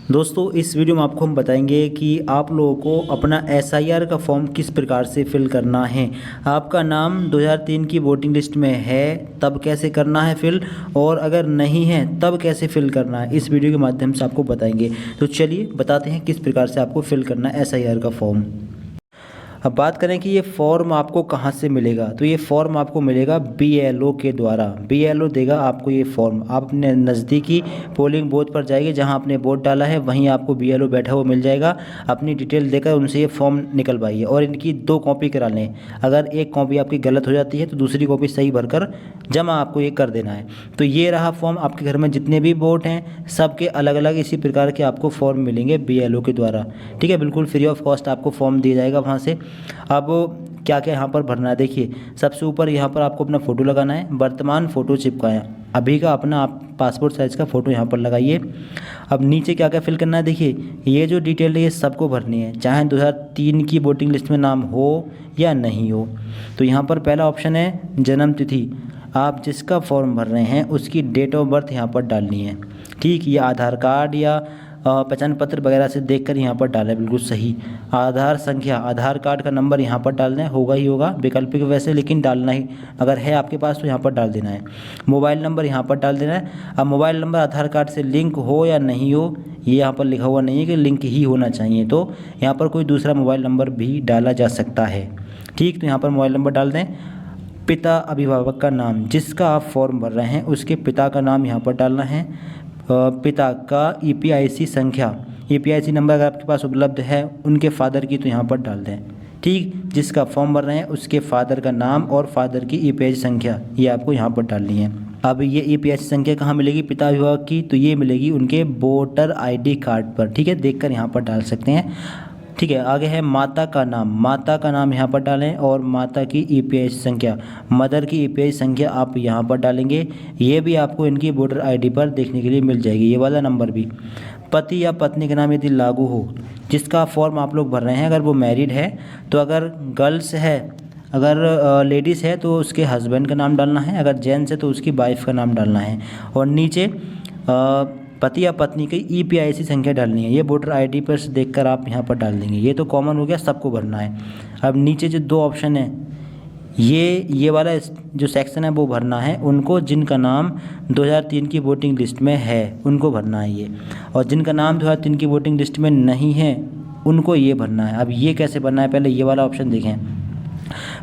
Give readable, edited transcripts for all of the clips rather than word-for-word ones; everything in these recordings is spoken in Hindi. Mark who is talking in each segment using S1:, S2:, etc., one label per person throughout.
S1: दोस्तों इस वीडियो में आपको हम बताएंगे कि आप लोगों को अपना एसआईआर का फॉर्म किस प्रकार से फिल करना है। आपका नाम 2003 की वोटिंग लिस्ट में है तब कैसे करना है फिल, और अगर नहीं है तब कैसे फिल करना है, इस वीडियो के माध्यम से आपको बताएंगे। तो चलिए बताते हैं किस प्रकार से आपको फिल करना है एसआईआर का फॉर्म। अब बात करें कि ये फॉर्म आपको कहाँ से मिलेगा, तो ये फॉर्म आपको मिलेगा बीएलओ के द्वारा। बीएलओ देगा आपको ये फॉर्म। आप अपने नज़दीकी पोलिंग बूथ पर जाइए, जहाँ आपने वोट डाला है वहीं आपको बीएलओ बैठा हुआ मिल जाएगा। अपनी डिटेल देकर उनसे ये फॉर्म निकलवाइए और इनकी 2 कॉपी करा लें। अगर एक कॉपी आपकी गलत हो जाती है तो दूसरी कॉपी सही भरकर जमा आपको ये कर देना है। तो ये रहा फॉर्म। आपके घर में जितने भी वोट हैं सबके अलग अलग इसी प्रकार के आपको फॉर्म मिलेंगे बीएलओ के द्वारा। ठीक है, बिल्कुल फ्री ऑफ कॉस्ट आपको फॉर्म दिया जाएगा वहाँ से। अब क्या क्या यहाँ पर भरना है, देखिए सबसे ऊपर यहाँ पर आपको अपना फ़ोटो लगाना है। वर्तमान फ़ोटो चिपकाएं, अभी का अपना आप पासपोर्ट साइज़ का फ़ोटो यहाँ पर लगाइए। अब नीचे क्या क्या फिल करना है, देखिए ये जो डिटेल है ये सबको भरनी है, चाहे 2003 की वोटिंग लिस्ट में नाम हो या नहीं हो। तो यहाँ पर पहला ऑप्शन है जन्म तिथि। आप जिसका फॉर्म भर रहे हैं उसकी डेट ऑफ बर्थ यहाँ पर डालनी है। ठीक, ये आधार कार्ड या पहचान पत्र वगैरह से देखकर यहाँ पर डालें, बिल्कुल सही। आधार संख्या, आधार कार्ड का नंबर यहाँ पर डालना है, होगा ही होगा वैकल्पिक वैसे, लेकिन डालना ही, अगर है आपके पास तो यहाँ पर डाल देना है। मोबाइल नंबर यहाँ पर डाल देना है। अब मोबाइल नंबर आधार कार्ड से लिंक हो या नहीं हो, ये यहाँ पर लिखा हुआ नहीं है कि लिंक ही होना चाहिए, तो यहाँ पर कोई दूसरा मोबाइल नंबर भी डाला जा सकता है। ठीक, तो यहाँ पर मोबाइल नंबर डाल दें। पिता अभिभावक का नाम, जिसका आप फॉर्म भर रहे हैं उसके पिता का नाम यहाँ पर डालना है। पिता का ईपीआईसी संख्या, ईपीआईसी नंबर अगर आपके पास उपलब्ध है उनके फादर की तो यहाँ पर डाल दें। ठीक, जिसका फॉर्म भर रहे हैं उसके फादर का नाम और फादर की ईपीआईसी संख्या ये आपको यहाँ पर डालनी है। अब ये ईपीआईसी संख्या कहाँ मिलेगी पिता अभिभावक की, तो ये मिलेगी उनके वोटर आईडी कार्ड पर। ठीक है, देखकर यहाँ पर डाल सकते हैं। ठीक है, आगे है माता का नाम। माता का नाम यहाँ पर डालें और माता की ईपीआईसी संख्या, मदर की ईपीआईसी संख्या आप यहाँ पर डालेंगे। ये भी आपको इनकी वोटर आईडी पर देखने के लिए मिल जाएगी, ये वाला नंबर भी। पति या पत्नी का नाम यदि लागू हो, जिसका फॉर्म आप लोग भर रहे हैं, अगर वो मैरिड है तो, अगर गर्ल्स है, अगर लेडीज़ है तो उसके हस्बैंड का नाम डालना है, अगर जेंट्स है तो उसकी वाइफ का नाम डालना है। और नीचे पति या पत्नी की ईपीआईसी संख्या डालनी है। ये वोटर आईडी पर देखकर आप यहाँ पर डाल देंगे। ये तो कॉमन हो गया, सबको भरना है। अब नीचे जो 2 ऑप्शन है, ये वाला जो सेक्शन है वो भरना है उनको जिनका नाम 2003 की वोटिंग लिस्ट में है, उनको भरना है ये। और जिनका नाम 2003 की वोटिंग लिस्ट में नहीं है उनको ये भरना है। अब ये कैसे भरना है, पहले ये वाला ऑप्शन देखें।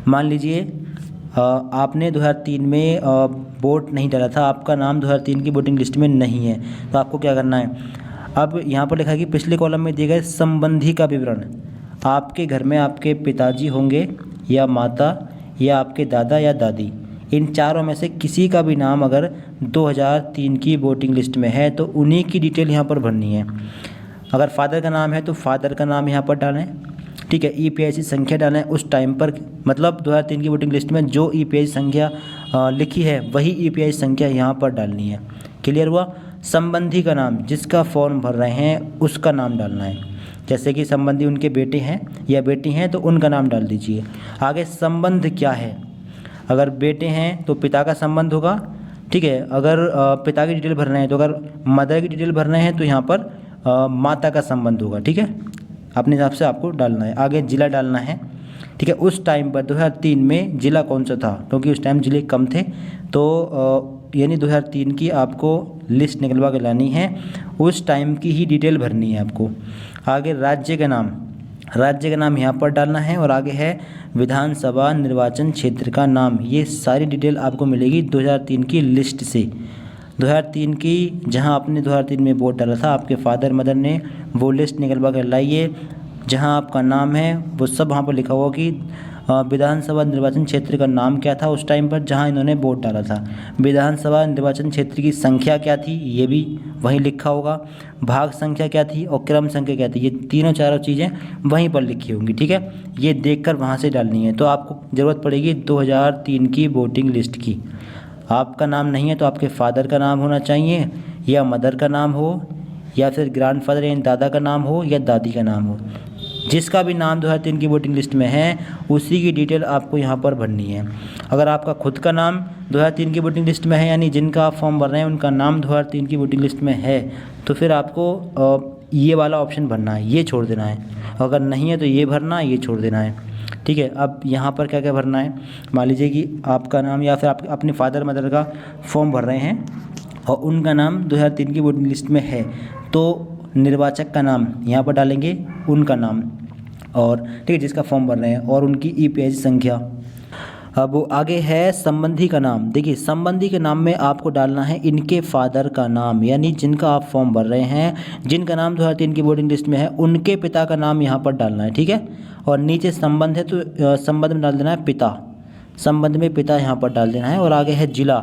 S1: मान लीजिए आपने 2003 में वोट नहीं डाला था, आपका नाम 2003 की वोटिंग लिस्ट में नहीं है, तो आपको क्या करना है। अब यहाँ पर लिखा है कि पिछले कॉलम में दिए गए संबंधी का विवरण, आपके घर में आपके पिताजी होंगे या माता या आपके दादा या दादी, इन चारों में से किसी का भी नाम अगर 2003 की वोटिंग लिस्ट में है तो उन्हीं की डिटेल यहाँ पर भरनी है। अगर फादर का नाम है तो फादर का नाम यहाँ पर डालें। ठीक है, ईपीआईसी संख्या डालें उस टाइम पर, मतलब 2003 की वोटिंग लिस्ट में जो ईपीआईसी संख्या लिखी है वही ईपीआईसी संख्या यहाँ पर डालनी है। क्लियर हुआ। संबंधी का नाम, जिसका फॉर्म भर रहे हैं उसका नाम डालना है। जैसे कि संबंधी उनके बेटे हैं या बेटी हैं तो उनका नाम डाल दीजिए। आगे संबंध क्या है, अगर बेटे हैं तो पिता का संबंध होगा। ठीक है, अगर पिता की डिटेल भर रहे हैं तो, अगर मदर की डिटेल भर रहे हैं तो यहाँ पर माता का संबंध होगा। ठीक है, अपने हिसाब से आपको डालना है। आगे जिला डालना है। ठीक है, उस टाइम पर 2003 में जिला कौन सा था, क्योंकि उस टाइम जिले कम थे, तो यानी 2003 की आपको लिस्ट निकलवा के लानी है, उस टाइम की ही डिटेल भरनी है आपको। आगे राज्य का नाम, राज्य का नाम यहाँ पर डालना है। और आगे है विधानसभा निर्वाचन क्षेत्र का नाम। ये सारी डिटेल आपको मिलेगी 2003 की लिस्ट से। 2003 की, जहां आपने 2003 में वोट डाला था, आपके फादर मदर ने वो लिस्ट निकलवा कर लाइए, जहां आपका नाम है वो सब वहां पर लिखा हुआ कि विधानसभा निर्वाचन क्षेत्र का नाम क्या था उस टाइम पर जहां इन्होंने वोट डाला था। विधानसभा निर्वाचन क्षेत्र की संख्या क्या थी ये भी वहीं लिखा होगा। भाग संख्या क्या थी और क्रम संख्या क्या थी, ये तीनों चारों चीज़ें वहीं पर लिखी होंगी। ठीक है, ये देखकर वहाँ से डालनी है। तो आपको ज़रूरत पड़ेगी 2003 की वोटिंग लिस्ट की। आपका नाम नहीं है तो आपके फादर का नाम होना चाहिए, या मदर का नाम हो, या फिर ग्रैंडफादर यानी दादा का नाम हो, या दादी का नाम हो। जिसका भी नाम 2003 की वोटिंग लिस्ट में है उसी की डिटेल आपको यहाँ पर भरनी है। अगर आपका खुद का नाम 2003 की वोटिंग लिस्ट में है, यानी जिनका आप फॉर्म भर रहे हैं उनका नाम 2003 की वोटिंग लिस्ट में है, तो फिर आपको ये वाला ऑप्शन भरना है, ये छोड़ देना है। अगर नहीं है तो ये भरना है, ये छोड़ देना है। ठीक है, अब यहाँ पर क्या क्या भरना है, मान लीजिए कि आपका नाम या फिर आप अपने फादर मदर का फॉर्म भर रहे हैं और उनका नाम 2003 की वोटिंग लिस्ट में है, तो निर्वाचक का नाम यहाँ पर डालेंगे, उनका नाम, और ठीक है जिसका फॉर्म भर रहे हैं, और उनकी ईपीआईसी संख्या। अब आगे है संबंधी का नाम। देखिए संबंधी के नाम में आपको डालना है इनके फादर का नाम, यानी जिनका आप फॉर्म भर रहे हैं, जिनका नाम 2003 की वोटिंग लिस्ट में है, उनके पिता का नाम यहाँ पर डालना है। ठीक है, और नीचे संबंध है तो संबंध में डाल देना है पिता, संबंध में पिता यहाँ पर डाल देना है। और आगे है जिला,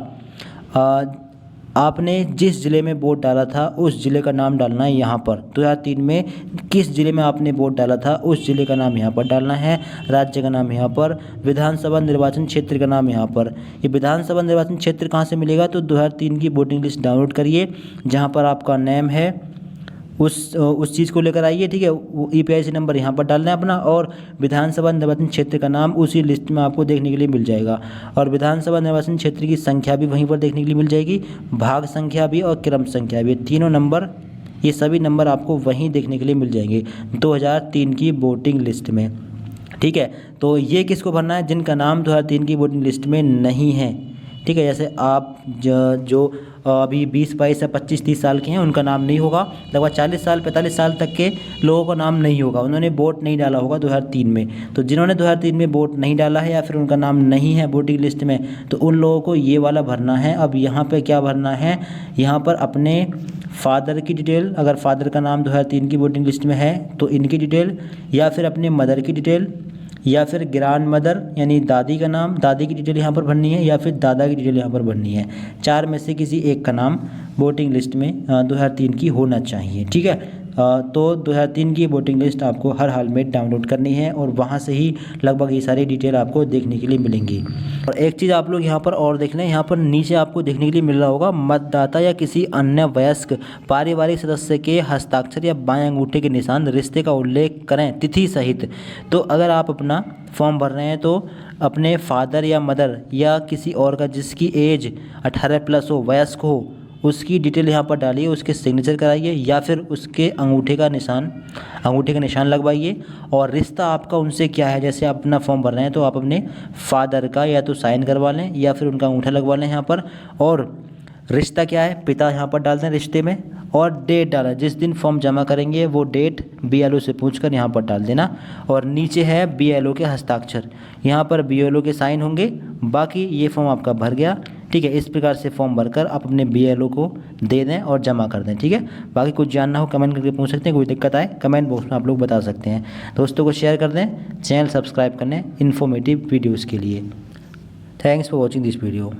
S1: आपने जिस ज़िले में वोट डाला था उस ज़िले का नाम डालना है यहाँ पर। 2003 में किस ज़िले में आपने वोट डाला था उस ज़िले का नाम यहाँ पर डालना है, राज्य का नाम यहाँ पर, विधानसभा निर्वाचन क्षेत्र का नाम यहाँ पर। ये विधानसभा निर्वाचन क्षेत्र कहाँ से मिलेगा, तो 2003 की वोटिंग लिस्ट डाउनलोड करिए, जहाँ पर आपका नेम है उस चीज़ को लेकर आइए। ठीक है, वो ईपीआईसी नंबर यहाँ पर डालना है अपना, और विधानसभा निर्वाचन क्षेत्र का नाम उसी लिस्ट में आपको देखने के लिए मिल जाएगा, और विधानसभा निर्वाचन क्षेत्र की संख्या भी वहीं पर देखने के लिए मिल जाएगी, भाग संख्या भी और क्रम संख्या भी, तीनों नंबर, ये सभी नंबर आपको वहीं देखने के लिए मिल जाएंगे 2003 की वोटिंग लिस्ट में। ठीक है, तो ये किसको भरना है, जिनका नाम 2003 की वोटिंग लिस्ट में नहीं है। ठीक है, जैसे आप जो अभी 20, 22 या 25, 30 साल के हैं, उनका नाम नहीं होगा। लगभग 40 साल 45 साल तक के लोगों का नाम नहीं होगा, उन्होंने वोट नहीं डाला होगा 2003 में। तो जिन्होंने 2003 में वोट नहीं डाला है या फिर उनका नाम नहीं है वोटिंग लिस्ट में, तो उन लोगों को ये वाला भरना है। अब यहाँ पे क्या भरना है, यहाँ पर अपने फादर की डिटेल, अगर फादर का नाम 2003 की वोटिंग लिस्ट में है तो इनकी डिटेल, या फिर अपने मदर की डिटेल, या फिर ग्रैंड मदर यानी दादी का नाम, दादी की डिटेल यहाँ पर भरनी है, या फिर दादा की डिटेल यहाँ पर भरनी है। चार में से किसी एक का नाम वोटिंग लिस्ट में 2003 की होना चाहिए। ठीक है, तो 2003 की वोटिंग लिस्ट आपको हर हाल में डाउनलोड करनी है, और वहाँ से ही लगभग ये सारी डिटेल आपको देखने के लिए मिलेंगी। और एक चीज़ आप लोग यहाँ पर और देख लें, यहाँ पर नीचे आपको देखने के लिए मिल रहा होगा मतदाता या किसी अन्य वयस्क पारिवारिक सदस्य के हस्ताक्षर या बाएं अंगूठे के निशान, रिश्ते का उल्लेख करें तिथि सहित। तो अगर आप अपना फॉर्म भर रहे हैं तो अपने फादर या मदर या किसी और का जिसकी एज 18+ हो, वयस्क हो, उसकी डिटेल यहाँ पर डालिए, उसके सिग्नेचर कराइए, या फिर उसके अंगूठे का निशान लगवाइए। और रिश्ता आपका उनसे क्या है, जैसे आप अपना फॉर्म भर रहे हैं तो आप अपने फादर का या तो साइन करवा लें या फिर उनका अंगूठा लगवा लें यहाँ पर। और रिश्ता क्या है, पिता यहाँ पर डाल दें रिश्ते में, और डेट डालें, जिस दिन फॉर्म जमा करेंगे वो डेट बीएलओ से पूछकर यहाँ पर डाल देना। और नीचे है बीएलओ के हस्ताक्षर, यहाँ पर बीएलओ के साइन होंगे। बाकी ये फॉर्म आपका भर गया। ठीक है, इस प्रकार से फॉर्म भरकर आप अपने बीएलओ को दे दें और जमा कर दें। ठीक है, बाकी कुछ जानना हो कमेंट करके पूछ सकते हैं, कोई दिक्कत आए कमेंट बॉक्स में आप लोग बता सकते हैं। दोस्तों को शेयर कर दें, चैनल सब्सक्राइब करने इन्फॉर्मेटिव वीडियोज़ के लिए। Thanks for watching this video.